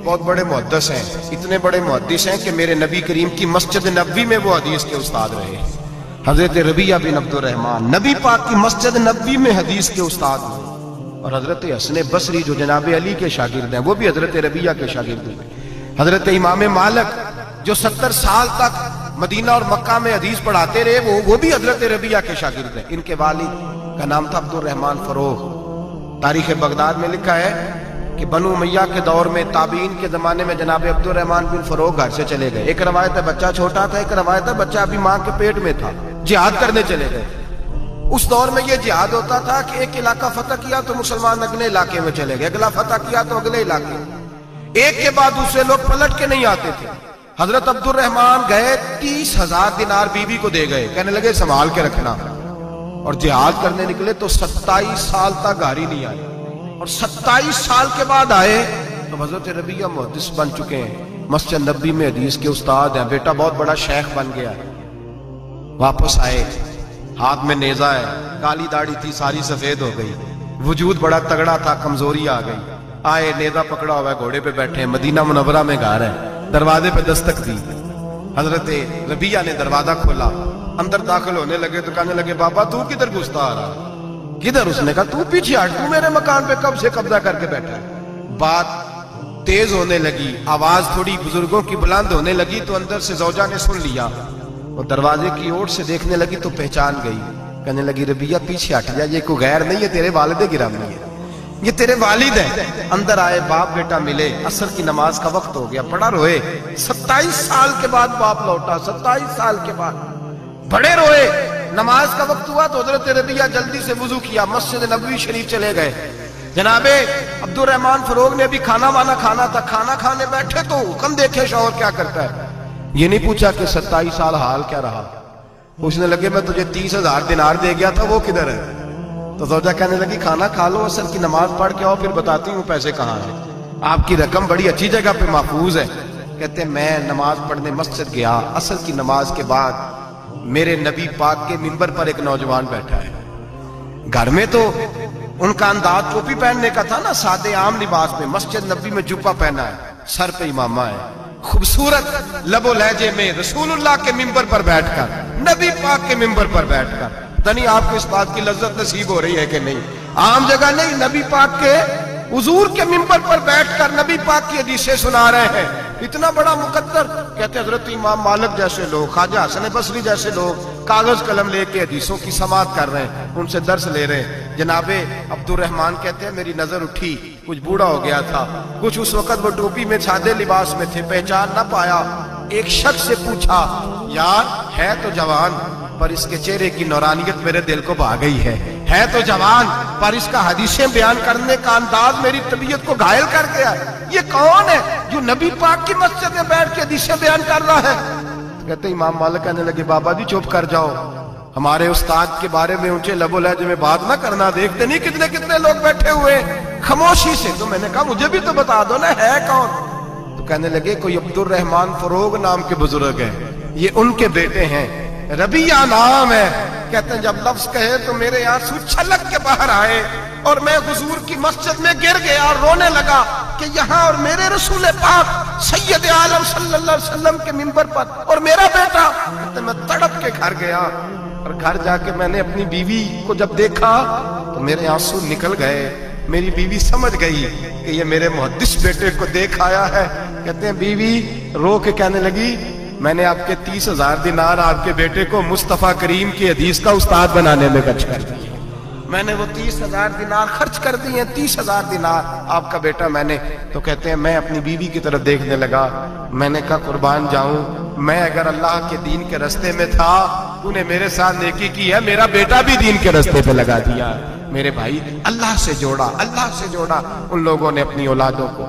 बहुत बड़े मुहद्दिस हैं, इतने बड़े मुहद्दिस हैं कि मेरे नबी करीम की मस्जिद नबवी में वो हदीस के उस्ताद रहे। हजरत रबिया बिन अब्दुर रहमान नबी पाक की मस्जिद नबवी में हदीस के उस्ताद हुए। और हजरत हसन बसरी जो जनाब अली के शागिर्द हैं, वो भी हजरत रबिया के शागिर्द हुए। हजरत इमाम मालिक जो 70 साल तक मदीना और मक्का में हदीस पढ़ाते रहे, वो भी हजरत रबिया के शागिर्द हैं। इनके वालिद का नाम था अब्दुर रहमान फरोग। तारीख बगदाद में लिखा है कि बनु उमैया के दौर में, ताबीन के जमाने में जनाब अब्दुर रहमान बिन फरोग घर से चले गए। एक रवायत है बच्चा छोटा था, एक रवायत है बच्चा अभी मां के पेट में था, जिहाद करने चले गए। उस दौर में यह जिहाद होता था कि एक इलाका फतह किया तो मुसलमान अगले इलाके में चले गए, अगला फतह किया तो अगले इलाके, एक के बाद दूसरे लोग पलट के नहीं आते थे। हजरत अब्दुर रहमान गए, 30,000 दिनार बीबी को दे गए, कहने लगे संभाल के रखना। और जिहाद करने निकले तो 27 साल तक घर ही नहीं आए, और 27 साल के बाद आए तो हजरत रबिया मुहद्दिस बन चुके हैं, मस्जिद नबी में हदीस के उस्ताद हैं, बेटा बहुत बड़ा शेख बन गया है। वापस आए, हाथ में नेजा है, काली दाढ़ी थी सारी सफेद हो गई, वजूद बड़ा तगड़ा था, कमजोरी आ गई। आए, नेजा पकड़ा हुआ है, घोड़े पे बैठे हैं, मदीना मुनव्वरा में घर है, दरवाजे पे दस्तक दी। हजरत रबिया ने दरवाजा खोला, अंदर दाखिल होने लगे तो कहने लगे बाबा तू किधर घुसता आ रहा है? किधर? उसने कहा तू पीछे हट, तू मेरे मकान पे कब से कब्जा करके बैठा है। बात तेज होने लगी, आवाज थोड़ी बुजुर्गों की बुलंद होने लगी तो अंदर से जौजा ने सुन लिया। वो दरवाजे की ओर से देखने लगी तो पहचान गई, कहने लगी रबिया पीछे हट जा, ये कोई गैर नहीं है, तेरे वालिद गिरामी है, ये तेरे वालिद है। अंदर आए, बाप बेटा मिले, असर की नमाज का वक्त हो गया, बड़ा रोए। 27 साल के बाद बाप लौटा, 27 साल के बाद बड़े रोए। नमाज का वक्त हुआ तो हजरत रबिया जल्दी से वुजू किया, मस्जिद नबवी शरीफ चले गए। जनाबे अब्दुर रहमान फरोग ने भी खाना वाना खाना था, खाना खाने बैठे तो हुक्म देखे शौहर क्या करता है। ये नहीं पूछा कि 27 साल हाल क्या रहा, पूछने लगे मैं तुझे 30,000 दिनार दे गया था, वो किधर है? तो जोजा कहने लगी खाना खा लो, असल की नमाज पढ़ के आओ, फिर बताती हूँ पैसे कहाँ है, आपकी रकम बड़ी अच्छी जगह पे महफूज है। कहते मैं नमाज पढ़ने मस्जिद गया, असल की नमाज के बाद मेरे नबी पाक के मिंबर पर एक नौजवान बैठा है। घर में तो उनका अंदाज टोपी पहनने का था ना, सादे आम लिबास में, मस्जिद नबी में जुब्बा पहना है, सर पे इमामा है, खूबसूरत लबो लहजे में रसूलुल्लाह के मिंबर पर बैठकर, नबी पाक के मिंबर पर बैठकर, तनी आपको इस बात की लज्जत नसीब हो रही है कि नहीं? आम जगह नहीं, नबी पाक के हुजूर के मिंबर पर बैठकर नबी पाक की हदीसें सुना रहे हैं, इतना बड़ा मुकद्दर। कहते हजरत इमाम मालिक जैसे लोग, ख्वाजा हसन बसरी जैसे लोग कागज कलम लेके हदीसों की समाअत कर रहे हैं, उनसे दर्स ले रहे हैं। जनाबे अब्दुर रहमान कहते हैं मेरी नजर उठी, कुछ बूढ़ा हो गया था, कुछ उस वक्त वो टोपी में सादे लिबास में थे, पहचान ना पाया। एक शख्स से पूछा यार है तो जवान पर इसके चेहरे की नौरानियत मेरे दिल को भा गई है तो जवान पर इसका हदीसें बयान करने का अंदाज मेरी तबीयत को घायल कर गया। ये कौन है जो नबी पाक की मस्जिद में बैठ के हदीसें बयान कर रहा है? कहते इमाम मालिक कहने लगे बाबा जी चुप कर जाओ, हमारे उस्ताद के बारे में ऊंचे लबो लहजे में बात ना करना, देखते नहीं कितने कितने लोग बैठे हुए खामोशी से। तो मैंने कहा मुझे भी तो बता दो ना है कौन? तो कहने लगे कोई अब्दुर रहमान फरोग नाम के बुजुर्ग है, ये उनके बेटे हैं, रबिया नाम है। कहते हैं जब लफ्ज कहे तो मेरे आंसू छलक के बाहर आए और मैं हुजूर की मस्जिद में गिर गया और रोने लगा कि यहाँ और मेरे रसूल पाक सैयद आलम सल्लल्लाहु अलैहि वसल्लम के मिंबर पर और मेरा बेटा। कहते मैं तड़प के घर गया और घर जाके मैंने अपनी बीवी को जब देखा तो मेरे आंसू निकल गए। मेरी बीवी समझ गई कि ये मेरे मुहद्दिस बेटे को देख आया है। कहते हैं बीवी रो के कहने लगी मैंने आपके 30,000 दिनार आपके बेटे को मुस्तफा करीम की हदीस का उस्ताद बनाने में खर्च कर दिए। मैंने वो 30,000 दिनार खर्च कर दिए, 30,000 दिनार आपका बेटा मैंने। तो कहते हैं मैं अपनी बीवी की तरफ देखने लगा, मैंने कहा कुर्बान जाऊं, मैं अगर अल्लाह के दीन के रास्ते में था, तूने मेरे साथ नेकी की है, मेरा बेटा भी दीन के रास्ते पे लगा दिया। मेरे भाई अल्लाह से जोड़ा, अल्लाह से जोड़ा उन लोगों ने अपनी औलादों को।